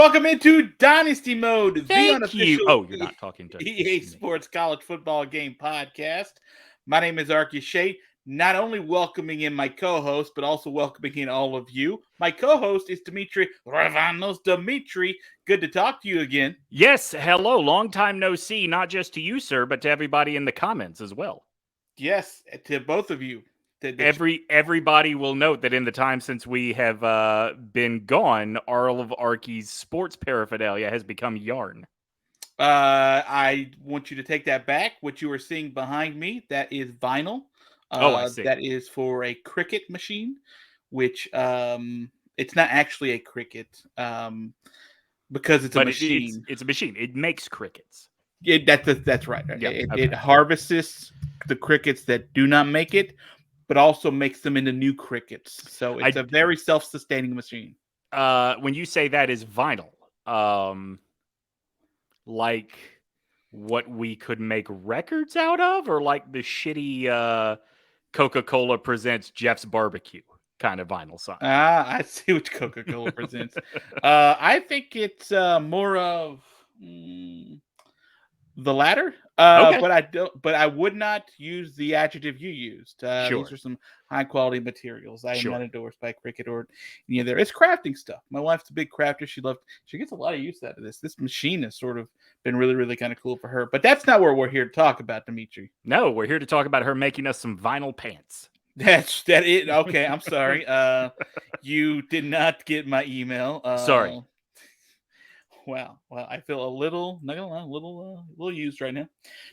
Welcome into Dynasty Mode, the Thank you. unofficial Oh, you're not talking to EA me. Sports College Football Game podcast. My name is Arky Shea. Not only welcoming in my co-host, but also welcoming in all of you. My co-host is Demetri Ravanos. Demetri, good to talk to you again. Yes, hello. Long time no see, not just to you, sir, but to everybody in the comments as well. Yes, to both of you. Everybody will note that in the time since we have been gone, all of Arky's sports paraphernalia has become yarn. I want you to take that back. What you are seeing behind me, that is vinyl. I see. That is for a cricket machine, which it's not actually a cricket because it's a machine. It's a machine. It makes crickets. That's right. Yeah, It harvests the crickets that do not make it, but also makes them into new crickets. So it's a very self-sustaining machine. When you say that is vinyl, like what we could make records out of, or like the shitty Coca-Cola presents Jeff's Barbecue kind of vinyl sign? I see what Coca-Cola presents. I think it's more of the latter. Okay. But I would not use the adjective you used. Sure. These are some high quality materials. I am Sure. not endorsed by Cricket or any other. It's crafting stuff. My wife's a big crafter. She gets a lot of use out of this. This machine has sort of been really, really kind of cool for her. But that's not what we're here to talk about, Demetri. No, we're here to talk about her making us some vinyl pants. That it. Okay, I'm sorry. You did not get my email. Sorry. Wow. Well, I feel a little, not gonna lie, a little used right now.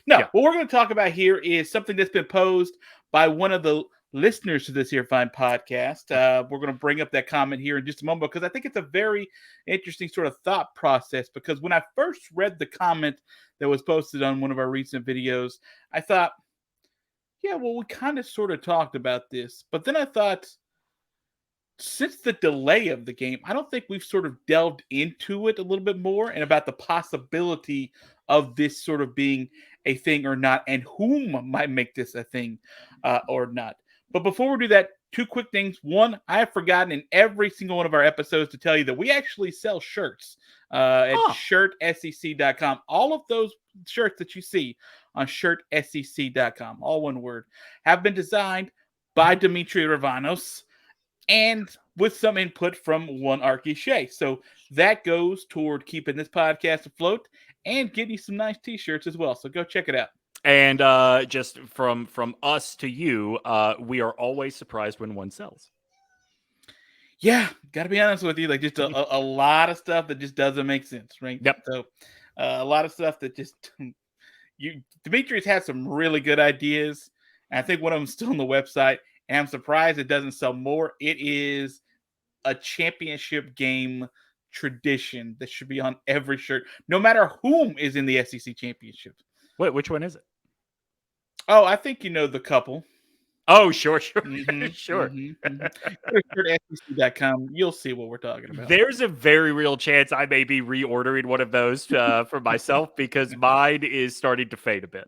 No, What we're going to talk about here is something that's been posed by one of the listeners to this here fine podcast. We're going to bring up that comment here in just a moment because I think it's a very interesting sort of thought process. Because when I first read the comment that was posted on one of our recent videos, I thought, yeah, well, we kind of sort of talked about this, but then I thought, since the delay of the game, I don't think we've sort of delved into it a little bit more and about the possibility of this sort of being a thing or not, and whom might make this a thing or not. But before we do that, two quick things. One, I have forgotten in every single one of our episodes to tell you that we actually sell shirts at shirtsec.com. All of those shirts that you see on shirtsec.com, all one word, have been designed by Demetri Ravanos and with some input from one Arky Shea. So that goes toward keeping this podcast afloat and getting you some nice t-shirts as well. So go check it out. And just from us to you, we are always surprised when one sells. Yeah, got to be honest with you. Like just a lot of stuff that just doesn't make sense, right? Yep. So a lot of stuff that just Demetrius has some really good ideas. And I think one of them is still on the website. And I'm surprised it doesn't sell more. It is a championship game tradition that should be on every shirt, no matter whom is in the SEC championship. Wait, which one is it? Oh, I think you know the couple. Oh, sure. Sure. SEC.com. You'll see what we're talking about. There's a very real chance I may be reordering one of those for myself because mine is starting to fade a bit.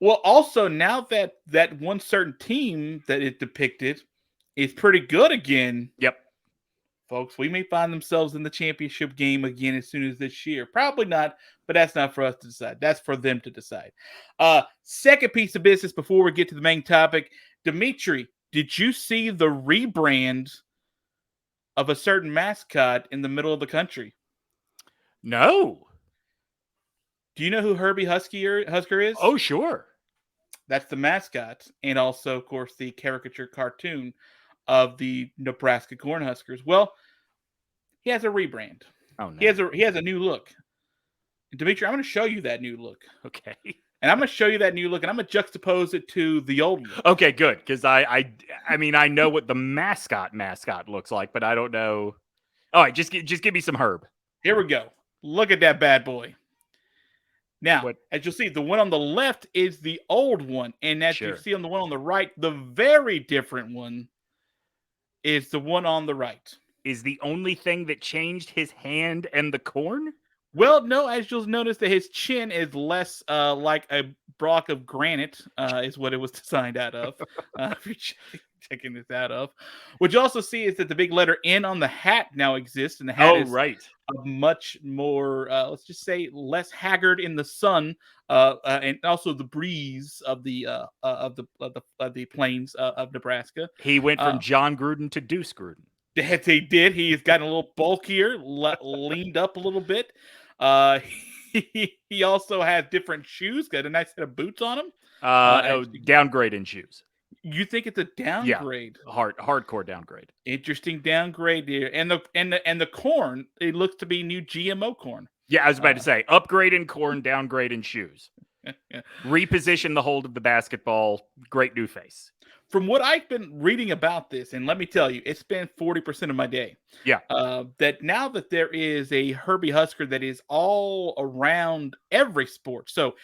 Well, also, now that one certain team that it depicted is pretty good again. Yep. Folks, we may find themselves in the championship game again as soon as this year. Probably not, but that's not for us to decide. That's for them to decide. Second piece of business before we get to the main topic. Demetri, did you see the rebrand of a certain mascot in the middle of the country? No. Do you know who Herbie Husker is? Oh, sure. That's the mascot, and also, of course, the caricature cartoon of the Nebraska Cornhuskers. Well, he has a rebrand. Oh no. He has a new look. And Demetri, I'm going to show you that new look. Okay. And I'm going to show you that new look, and I'm going to juxtapose it to the old look. Okay, good, because I mean I know what the mascot looks like, but I don't know. All right, just give me some Herb. Here we go. Look at that bad boy. Now, as you'll see, the one on the left is the old one, and as you see on the one on the right, the very different one is the one on the right. Is the only thing that changed his hand and the corn? Well, no, as you'll notice that his chin is less like a block of granite, is what it was designed out of. checking this out of. What you also see is that the big letter N on the hat now exists, and the hat is right. a much more, let's just say, less haggard in the sun, and also the breeze of the plains of Nebraska. He went from John Gruden to Deuce Gruden. That he did. He's gotten a little bulkier, leaned up a little bit. Uh, he also has different shoes. Got a nice set of boots on him. Downgrade in shoes. You think it's a downgrade? Yeah, hardcore downgrade. Interesting downgrade here. And the corn, it looks to be new GMO corn. Yeah, I was about to say upgrade in corn, downgrade in shoes. Reposition the hold of the basketball. Great new face. From what I've been reading about this, and let me tell you, it's been 40% of my day. Yeah. That now that there is a Herbie Husker that is all around every sport. So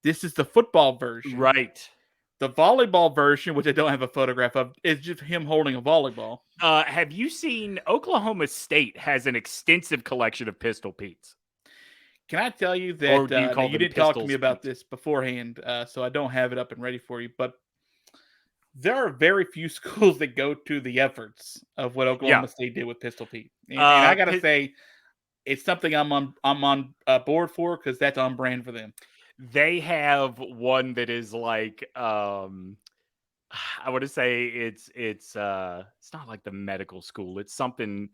this is the football version. Right. The volleyball version, which I don't have a photograph of, is just him holding a volleyball. Have you seen Oklahoma State has an extensive collection of Pistol Petes? Can I tell you that you didn't talk to me about Pete? this beforehand, so I don't have it up and ready for you, but there are very few schools that go to the efforts of what Oklahoma State did with Pistol Pete, and I gotta say, it's something I'm on board for because that's on brand for them. They have one that is like, I want to say it's not like the medical school. It's something.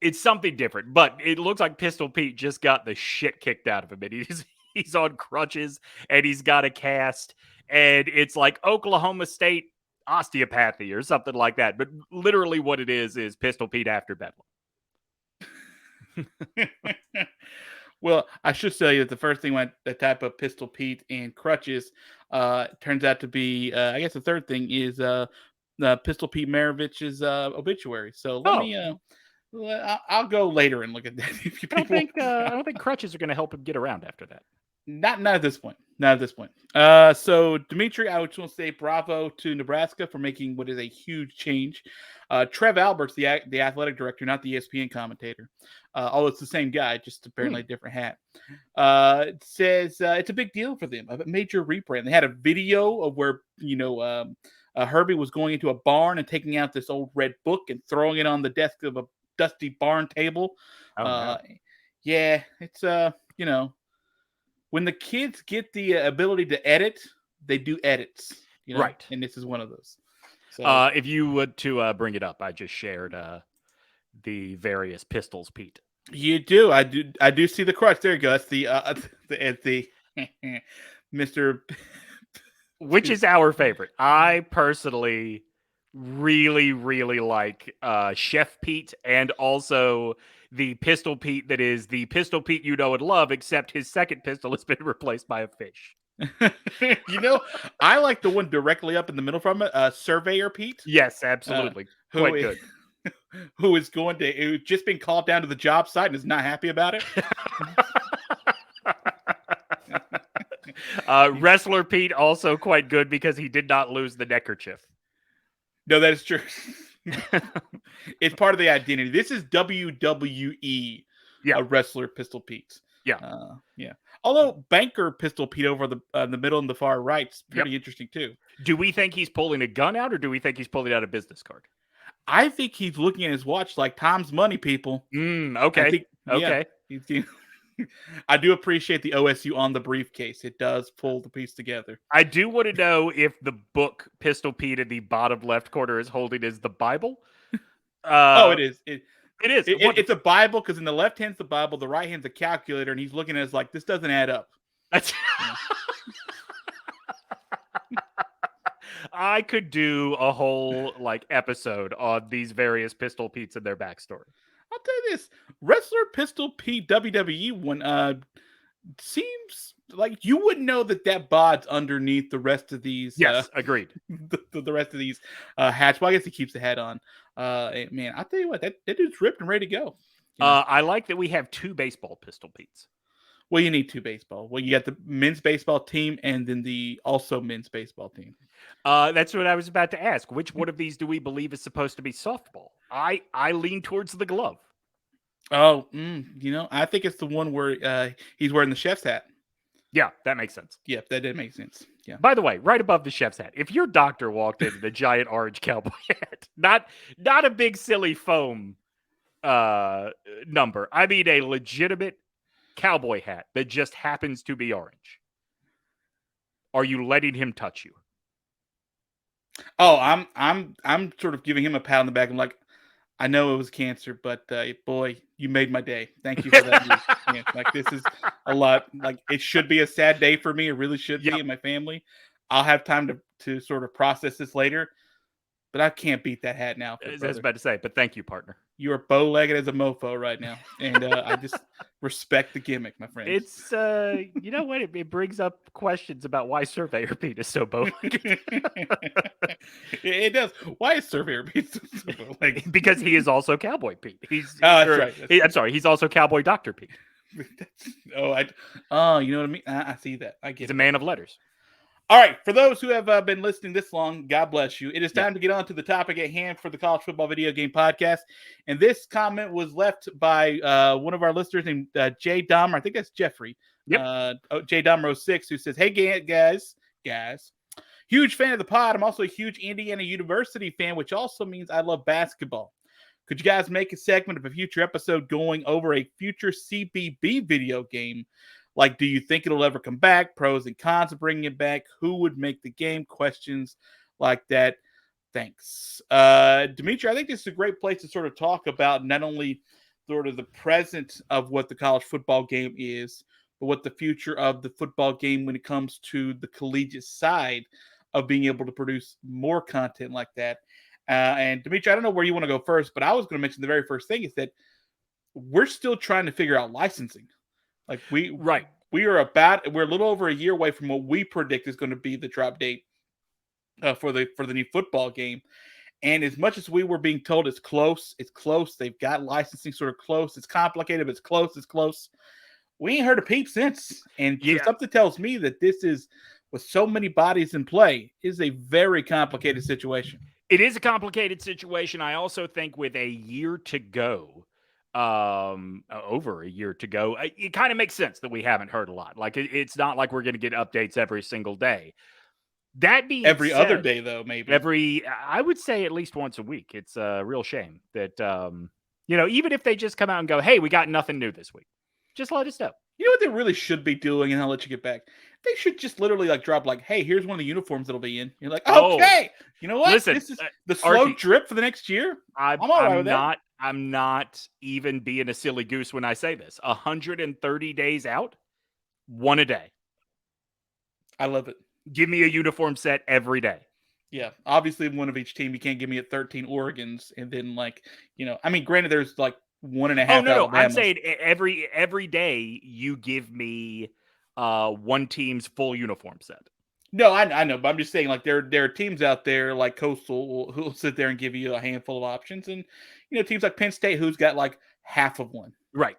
It's something different, but it looks like Pistol Pete just got the shit kicked out of him, and he's on crutches and he's got a cast. And it's like Oklahoma State osteopathy or something like that. But literally what it is Pistol Pete after Bedlam. Well, I should tell you that the first thing went the type of Pistol Pete and crutches turns out to be, I guess the third thing is Pistol Pete Maravich's obituary. So let me, I'll go later and look at that. If you I don't think crutches are going to help him get around after that. Not at this point. Not at this point. So Demetri, I just want to say bravo to Nebraska for making what is a huge change. Trev Alberts, the athletic director, not the ESPN commentator, although it's the same guy, just apparently a different hat, says it's a big deal for them, a major rebrand. They had a video of where Herbie was going into a barn and taking out this old red book and throwing it on the desk of a dusty barn table. Yeah, it's when the kids get the ability to edit, they do edits. Right. And this is one of those. So, if you would to bring it up, I just shared the various pistols, Pete. You do. I do see the crutch. There you go. That's the Mr. Which is our favorite. I personally really, really like Chef Pete and also the Pistol Pete that is the Pistol Pete you know and love, except his second pistol has been replaced by a fish. I like the one directly up in the middle from it, Surveyor Pete. Yes, absolutely. Quite good. Who's just been called down to the job site and is not happy about it. Wrestler Pete also quite good because he did not lose the neckerchief. No, that is true. It's part of the identity. This is WWE, a wrestler Pistol Pete. Yeah. Although Banker Pistol Pete over the middle and the far right's pretty interesting too. Do we think he's pulling a gun out, or do we think he's pulling out a business card? I think he's looking at his watch like time's money, people. Okay. Okay. I do appreciate the OSU on the briefcase. It does pull the piece together. I do want to know if the book Pistol Pete in the bottom left corner is holding is the Bible. It is. It is. It's a Bible because in the left hand's the Bible, the right hand's a calculator, and he's looking at it like, this doesn't add up. I could do a whole episode on these various Pistol Petes and their backstory. I'll tell you this: wrestler Pistol Pete WWE one seems like you wouldn't know that bod's underneath the rest of these. Yes, agreed. The rest of these hats. Well, I guess he keeps the hat on. Man, I'll tell you what, that dude's ripped and ready to go. I like that we have two baseball Pistol Petes. Well, you need two baseball. Well, you got the men's baseball team and then the also men's baseball team. That's what I was about to ask. Which one of these do we believe is supposed to be softball? I lean towards the glove. Oh, I think it's the one where he's wearing the chef's hat. Yeah, that makes sense. Yeah, that did make sense. By the way, right above the chef's hat, if your doctor walked in a giant orange cowboy hat, not a big silly foam number, I mean a legitimate cowboy hat that just happens to be orange, are you letting him touch you? Oh, I'm sort of giving him a pat on the back. I'm like, I know it was cancer, but boy, you made my day. Thank you for that news. Yeah, like this is a lot. Like it should be a sad day for me. It really should be, Yep. and my family. I'll have time to sort of process this later, but I can't beat that hat now, for I was brother. about to say, but thank you, partner. You are bow-legged as a mofo right now, and I just respect the gimmick, my friends. It's you know what? It brings up questions about why Surveyor Pete is so bow-legged. It does. Why is Surveyor Pete so bow-legged? Because he is also Cowboy Pete. He's that's right. I'm sorry, he's also Cowboy Dr. Pete. You know what I mean? I see that. I get He's it. a man of letters. All right, for those who have been listening this long, God bless you. It is Yeah. time to get on to the topic at hand for the College Football Video Game Podcast. And this comment was left by one of our listeners named Jay Dahmer. I think that's Jeffrey. Yep. Jay Dahmer 06, who says, "Hey, guys. Huge fan of the pod. I'm also a huge Indiana University fan, which also means I love basketball. Could you guys make a segment of a future episode going over a future CBB video game? Like, do you think it'll ever come back? Pros and cons of bringing it back? Who would make the game? Questions like that. Thanks." Demetri, I think this is a great place to sort of talk about not only sort of the present of what the college football game is, but what the future of the football game when it comes to the collegiate side of being able to produce more content like that. And Demetri, I don't know where you want to go first, but I was going to mention the very first thing is that we're still trying to figure out licensing. Like we're a little over a year away from what we predict is going to be the drop date for the new football game. And as much as we were being told it's close. They've got licensing sort of close. It's complicated, but it's close. We ain't heard a peep since. And something tells me that this is, with so many bodies in play, is a very complicated situation. It is a complicated situation. I also think with a year to go, over a year to go, it kind of makes sense that we haven't heard a lot. Like it's not like we're going to get updates every single day. That being every said, other day, though, maybe I would say at least once a week. It's a real shame that even if they just come out and go, "Hey, we got nothing new this week," just let us know. You know what they really should be doing, and I'll let you get back. They should just literally drop "Hey, here's one of the uniforms that'll be in." You're like, okay, you know what? Listen, this is the slow Arky, drip for the next year. I'm all right with that. I'm not even being a silly goose when I say this. 130 days out, one a day. I love it. Give me a uniform set every day. Yeah, obviously one of each team. You can't give me at 13 Oregons and then granted there's 1.5. Oh no, I'm saying every day you give me one team's full uniform set. No, I know, but I'm just saying there are teams out there like Coastal who'll sit there and give you a handful of options, and teams like Penn State who's got half of one. Right.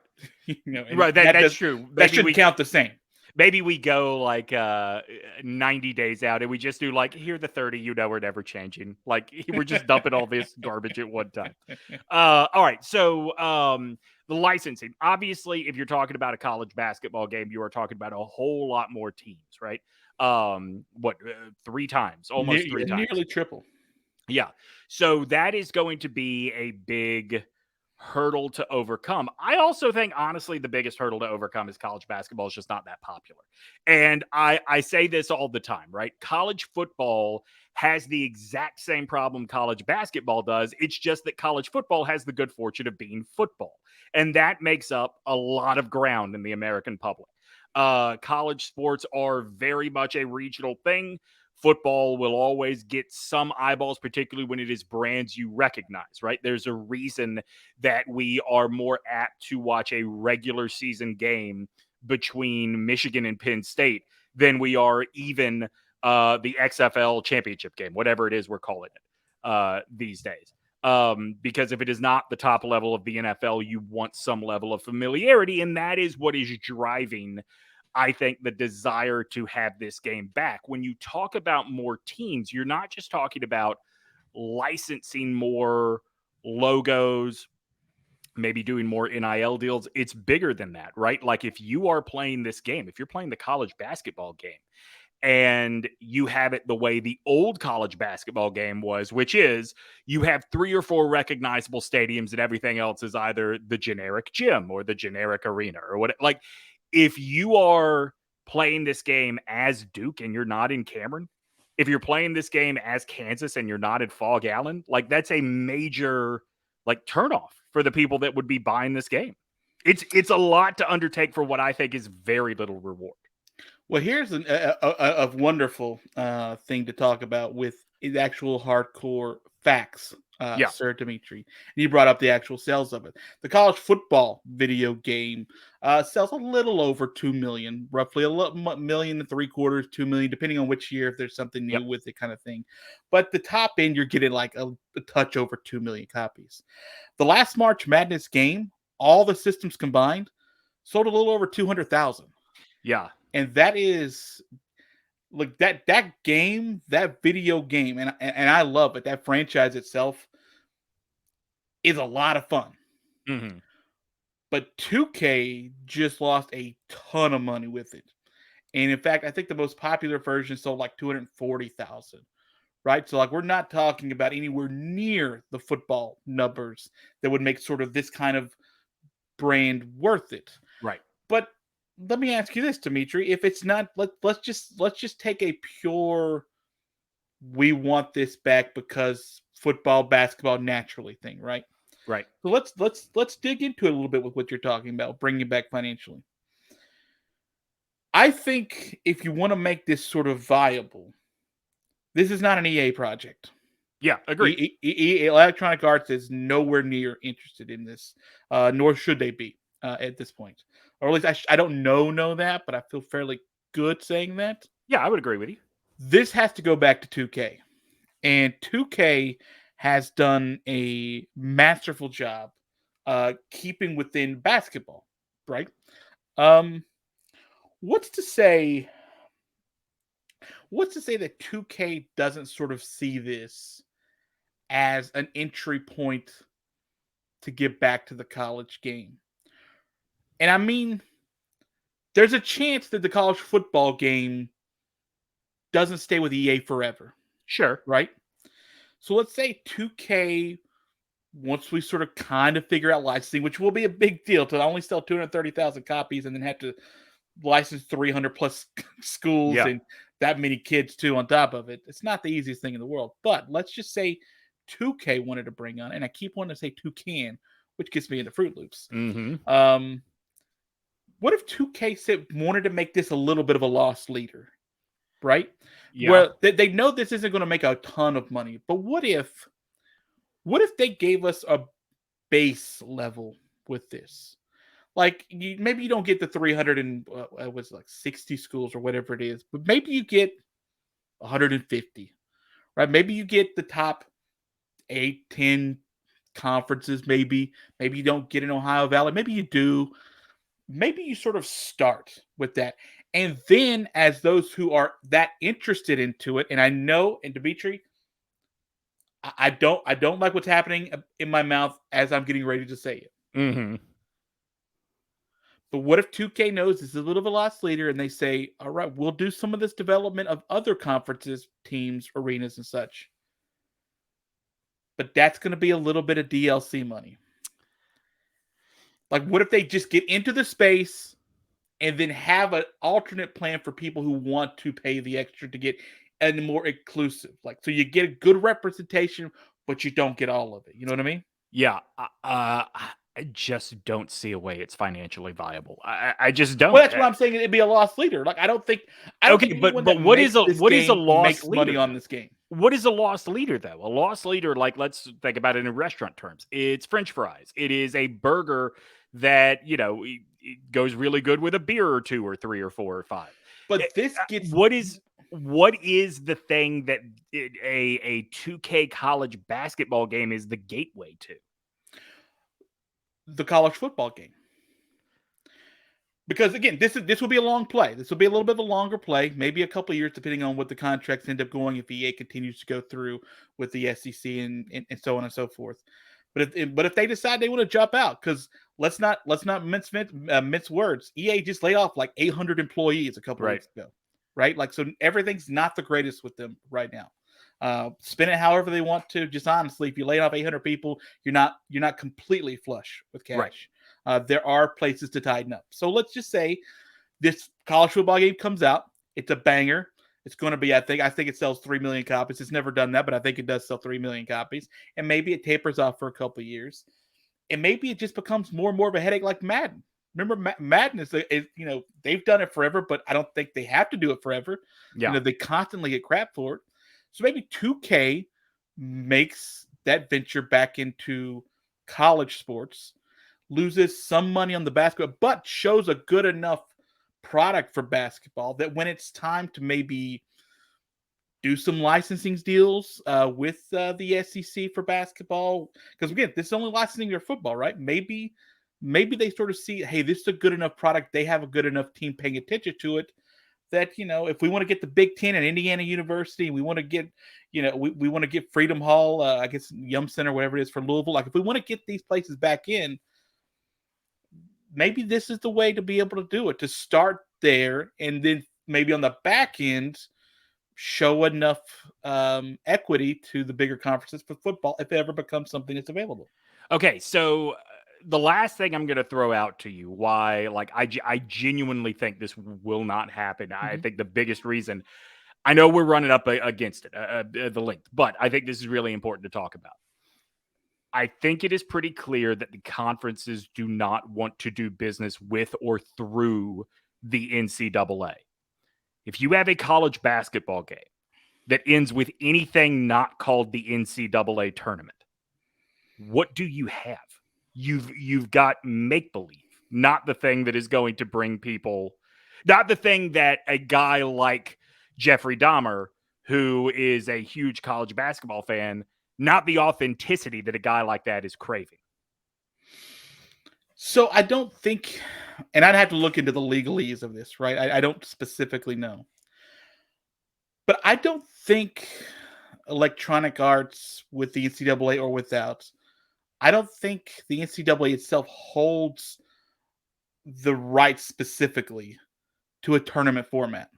Right. That's true. That shouldn't count the same. Maybe we go 90 days out and we just do here the 30, we're never changing. We're just dumping all this garbage at one time. All right. So the licensing, obviously, if you're talking about a college basketball game, you are talking about a whole lot more teams, right? 3 times, almost 3 times. Nearly triple. Yeah. So that is going to be a big hurdle to overcome. I also think, honestly, the biggest hurdle to overcome is college basketball is just not that popular. And I say this all the time, right? College football has the exact same problem college basketball does. It's just that college football has the good fortune of being football. And that makes up a lot of ground in the American public. College sports are very much a regional thing. Football will always get some eyeballs, particularly when it is brands you recognize, right? There's a reason that we are more apt to watch a regular season game between Michigan and Penn State than we are even the XFL championship game, whatever it is we're calling it these days. Because if it is not the top level of the NFL, you want some level of familiarity, and that is what is driving, I think, the desire to have this game back. When you talk about more teams, you're not just talking about licensing more logos, maybe doing more NIL deals. It's bigger than that, right? If you are playing this game, if you're playing the college basketball game and you have it the way the old college basketball game was, which is you have 3 or 4 recognizable stadiums and everything else is either the generic gym or the generic arena or what. Like, if you are playing this game as Duke and you're not in Cameron, if you're playing this game as Kansas and you're not in Fog Allen, like, that's a major like turnoff for the people that would be buying this game. It's a lot to undertake for what I think is very little reward. Well, here's a wonderful thing to talk about with the actual hardcore facts, Yeah. Sir Demetri. And you brought up the actual sales of it. The college football video game sells a little over 2 million, roughly a million and three quarters, 2 million, depending on which year, if there's something new with it, kind of thing. But the top end, you're getting like a touch over 2 million copies. The last March Madness game, all the systems combined, sold a little over 200,000. Yeah. And that is like that game, that video game, and I love it. That franchise itself is a lot of fun. Mm-hmm. But 2K just lost a ton of money with it. And in fact, I think the most popular version sold like 240,000. Right? So like we're not talking about anywhere near the football numbers that would make sort of this kind of brand worth it. Right. But let me ask you this, Demetri. If it's not, let's just take a pure we want this back because football, basketball naturally thing, right? Right. So let's dig into it a little bit with what you're talking about, bringing it back financially. I think if you want to make this sort of viable, this is not an EA project. Yeah, agree. Electronic Arts is nowhere near interested in this, nor should they be at this point. Or at least I don't know that, but I feel fairly good saying that. Yeah, I would agree with you. This has to go back to 2K. And 2K has done a masterful job keeping within basketball, right? What's to say that 2K doesn't sort of see this as an entry point to get back to the college game? And I mean, there's a chance that the college football game doesn't stay with EA forever. Sure. Right? So let's say 2K, once we sort of kind of figure out licensing, which will be a big deal to only sell 230,000 copies and then have to license 300 plus schools and that many kids too on top of it. It's not the easiest thing in the world. But let's just say 2K wanted to bring on, and I keep wanting to say 2Can, which gets me into Fruit Loops. Mm-hmm. What if 2K wanted to make this a little bit of a lost leader, right? Yeah. Where they know this isn't going to make a ton of money, but what if they gave us a base level with this? Like maybe you don't get the 300 and was like 60 schools or whatever it is, but maybe you get 150, right? Maybe you get the top 8, 10 conferences. Maybe you don't get in Ohio Valley. Maybe you do. Maybe you sort of start with that. And then as those who are that interested into it, and I know, and Demetri, I don't like what's happening in my mouth as I'm getting ready to say it. Mm-hmm. But what if 2K knows this is a little bit of a lost leader and they say, all right, we'll do some of this development of other conferences, teams, arenas, and such. But that's going to be a little bit of DLC money. Like, what if they just get into the space and then have an alternate plan for people who want to pay the extra to get a more inclusive? Like, so you get a good representation, but you don't get all of it. You know what I mean? Yeah. I just don't see a way it's financially viable. I just don't. Well, that's what I'm saying. It'd be a lost leader. Like, I don't think but what is a lost leader? Money on this game? What is a lost leader, though? A lost leader, like, let's think about it in restaurant terms. It's French fries. It is a burger that, it goes really good with a beer or 2 or 3 or 4 or 5. But this gets what is the thing that a 2K college basketball game is the gateway to? The college football game. Because again, this will be a long play. This will be a little bit of a longer play, maybe a couple of years, depending on what the contracts end up going. If EA continues to go through with the SEC and so on and so forth. But if they decide they want to jump out, because let's not mince words. EA just laid off like 800 employees a couple of weeks ago. right? Like, so everything's not the greatest with them right now. Spend it however they want to. Just honestly, if you lay off 800 people, you're not completely flush with Right. cash. There are places to tighten up. So let's just say this college football game comes out. It's a banger. It's going to be, I think it sells 3 million copies. It's never done that, but I think it does sell 3 million copies. And maybe it tapers off for a couple of years. And maybe it just becomes more and more of a headache like Madden. Remember, Madden is they've done it forever, but I don't think they have to do it forever. Yeah. They constantly get crap for it. So maybe 2K makes that venture back into college sports, loses some money on the basketball, but shows a good enough product for basketball that when it's time to maybe do some licensing deals with the SEC for basketball, because again, this is only licensing your football, right? Maybe they sort of see, hey, this is a good enough product. They have a good enough team paying attention to it that, if we want to get the Big Ten and Indiana University, we want to get, we want to get Freedom Hall, I guess Yum Center, whatever it is for Louisville. Like if we want to get these places back in, maybe this is the way to be able to do it, to start there and then maybe on the back end show enough equity to the bigger conferences for football if it ever becomes something that's available. Okay, so the last thing I'm going to throw out to you, why I genuinely think this will not happen. I think the biggest reason, I know we're running up against it, the length, but I think this is really important to talk about. I think it is pretty clear that the conferences do not want to do business with or through the NCAA. If you have a college basketball game that ends with anything not called the NCAA tournament, what do you have? You've got make-believe, not the thing that is going to bring people, not the thing that a guy like Jeffrey Dahmer, who is a huge college basketball fan, not the authenticity that a guy like that is craving. So I don't think, and I'd have to look into the legalese of this, right? I don't specifically know. But I don't think Electronic Arts with the NCAA or without, I don't think the NCAA itself holds the right specifically to a tournament format.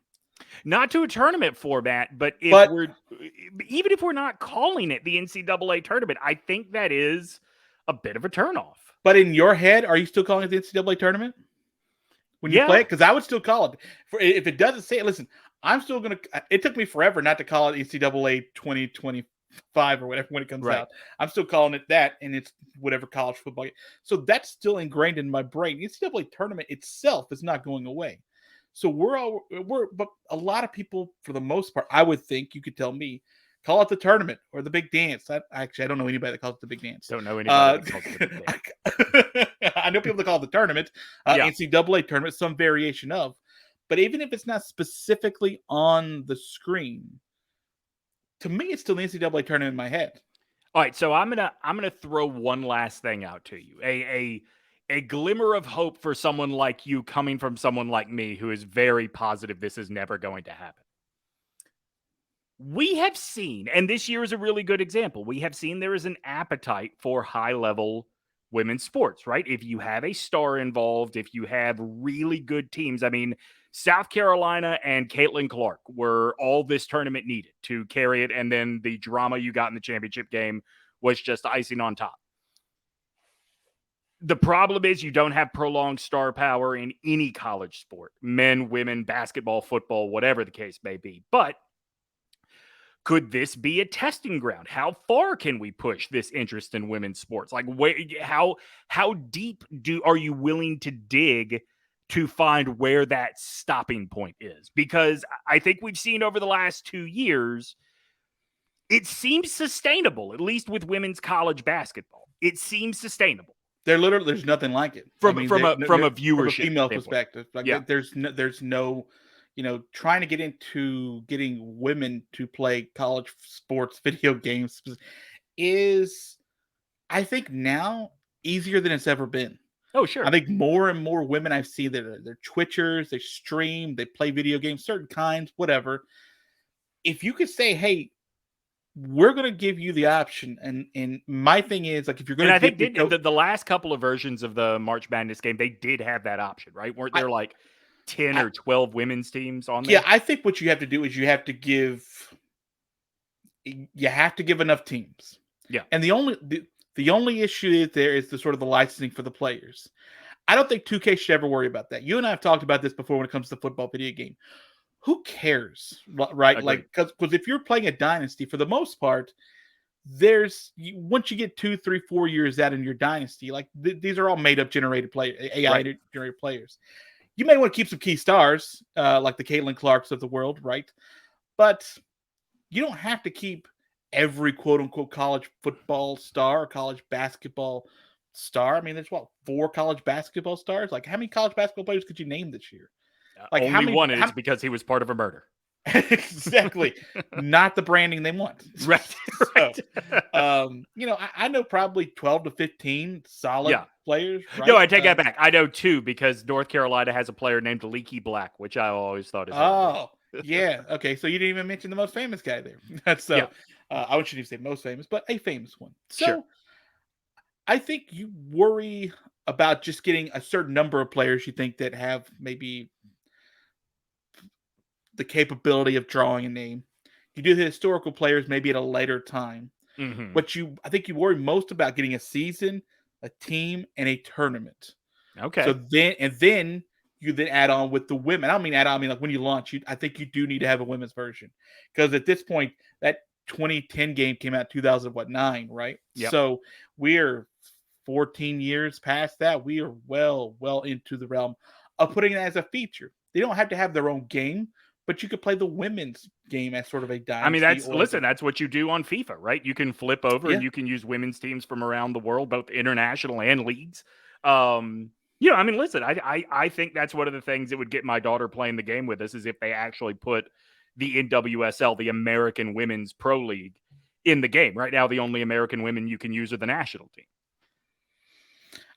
Not to a tournament format, but even if we're not calling it the NCAA tournament, I think that is a bit of a turnoff. But in your head, are you still calling it the NCAA tournament when you play it? Because I would still call it. If it doesn't say it, listen, I'm still going to – it took me forever not to call it NCAA 2025 or whatever when it comes out. I'm still calling it that, and it's whatever college football. So that's still ingrained in my brain. The NCAA tournament itself is not going away. So but a lot of people, for the most part, I would think, you could tell me, call it the tournament or the big dance. I don't know anybody that calls it the big dance. Don't know anybody that calls it the big dance. I know people that call it the tournament, NCAA tournament, some variation of. But even if it's not specifically on the screen, to me, it's still the NCAA tournament in my head. All right, so I'm gonna throw one last thing out to you. A glimmer of hope for someone like you coming from someone like me who is very positive this is never going to happen. We have seen, and this year is a really good example, we have seen there is an appetite for high-level women's sports, right? If you have a star involved, if you have really good teams, I mean, South Carolina and Caitlin Clark were all this tournament needed to carry it, and then the drama you got in the championship game was just icing on top. The problem is you don't have prolonged star power in any college sport, men, women, basketball, football, whatever the case may be. But could this be a testing ground? How far can we push this interest in women's sports? Like, how deep are you willing to dig to find where that stopping point is? Because I think we've seen over the last 2 years, it seems sustainable, at least with women's college basketball. It seems sustainable. There's nothing like it from a viewership, from a female perspective. Like there's no, trying to get into getting women to play college sports video games is, I think now, easier than it's ever been. Oh, sure. I think more and more women I've seen that they're Twitchers, they stream, they play video games, certain kinds, whatever. If you could say, hey, we're going to give you the option. And my thing is, like, if you're going to, I think the last couple of versions of the March Madness game, they did have that option, right? Weren't there 10 or 12 women's teams on there. Yeah, I think what you have to do is you have to give enough teams. Yeah. And the only issue is there is the sort of the licensing for the players. I don't think 2K should ever worry about that. You and I have talked about this before when it comes to football video game. Who cares, right? Agreed. Like, because if you're playing a dynasty, for the most part, once you get 2, 3, 4 years out in your dynasty, like these are all made up generated players, AI generated players. You may want to keep some key stars, like the Caitlin Clarks of the world, right? But you don't have to keep every quote unquote college football star or college basketball star. I mean, there's 4 college basketball stars. Like, how many college basketball players could you name this year? Like, only one is because he was part of a murder. Exactly. Not the branding they want. Right. So, I know probably 12 to 15 solid players. Right? No, I take that back. I know 2 because North Carolina has a player named Leaky Black, which I always thought is. Oh, yeah. Okay. So you didn't even mention the most famous guy there. That's I shouldn't even say most famous, but a famous one. So sure. I think you worry about just getting a certain number of players you think that have maybe the capability of drawing a name. You do the historical players maybe at a later time. Mm-hmm. But I think you worry most about getting a season, a team, and a tournament. Okay. So then you add on with the women. I don't mean add on. I mean, like when you launch, I think you do need to have a women's version, because at this point that 2010 game came out 2009, right? Yep. So we're 14 years past that. We are well into the realm of putting it as a feature. They don't have to have their own game, but you could play the women's game as sort of a dynasty. I mean, that's what you do on FIFA, right? You can flip over and you can use women's teams from around the world, both international and leagues. I mean, listen, I think that's one of the things that would get my daughter playing the game with us is if they actually put the NWSL, the American Women's Pro League, in the game. Right now, the only American women you can use are the national team.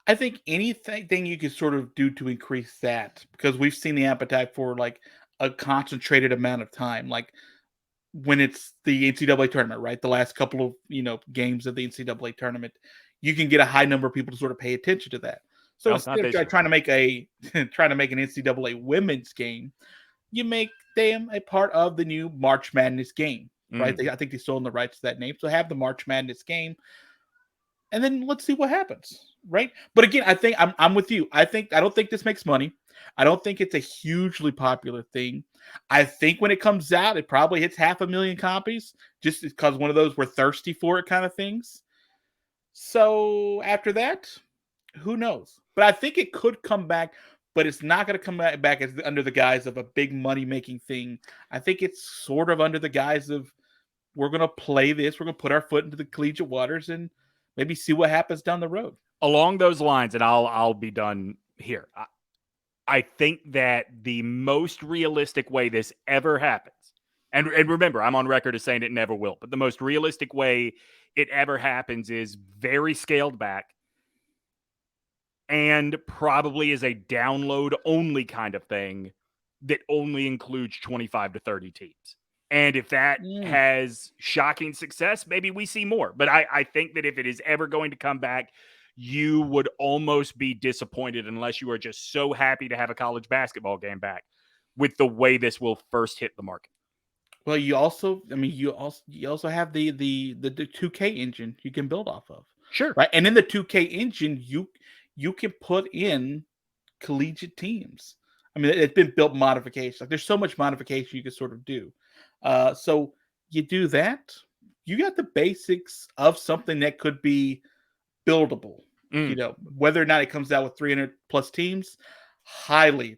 I think anything you can sort of do to increase that, because we've seen the appetite for like a concentrated amount of time, like when it's the NCAA tournament, right? The last couple of games of the NCAA tournament, you can get a high number of people to sort of pay attention to that. So instead of trying to make an NCAA women's game, you make them a part of the new March Madness game, right? I think they still own the rights to that name, so have the March Madness game, and then let's see what happens, right? But again, I think I'm with you. I don't think this makes money. I don't think it's a hugely popular thing. I think when it comes out, it probably hits 500,000 copies, just because one of those we're thirsty for it kind of things. So after that, who knows? But I think it could come back, but it's not going to come back as under the guise of a big money-making thing. I think it's sort of under the guise of, we're going to play this, we're going to put our foot into the collegiate waters and maybe see what happens down the road. Along those lines, and I'll be done here. I think that the most realistic way this ever happens, and remember, I'm on record as saying it never will, but the most realistic way it ever happens is very scaled back and probably is a download-only kind of thing that only includes 25 to 30 teams. And if that has shocking success, maybe we see more. But I think that if it is ever going to come back, you would almost be disappointed unless you are just so happy to have a college basketball game back with the way this will first hit the market. Well, you also have the 2K engine you can build off of. Sure. Right. And in the 2K engine, you can put in collegiate teams. I mean, it's been built modifications. Like, there's so much modification you can sort of do. So you do that, you got the basics of something that could be buildable. Whether or not it comes out with 300 plus teams, highly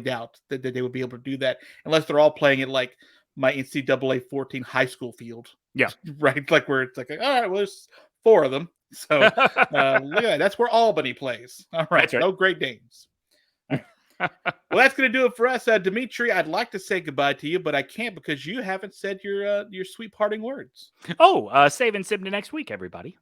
doubt that they would be able to do that unless they're all playing it like my NCAA 14 high school field. Yeah. Right. Like where it's like, all right, well, there's 4 of them. So look at that. That's where Albany plays. All right. No Great Danes. Well, that's going to do it for us. Demetri, I'd like to say goodbye to you, but I can't because you haven't said your sweet parting words. Save and sim to next week, everybody.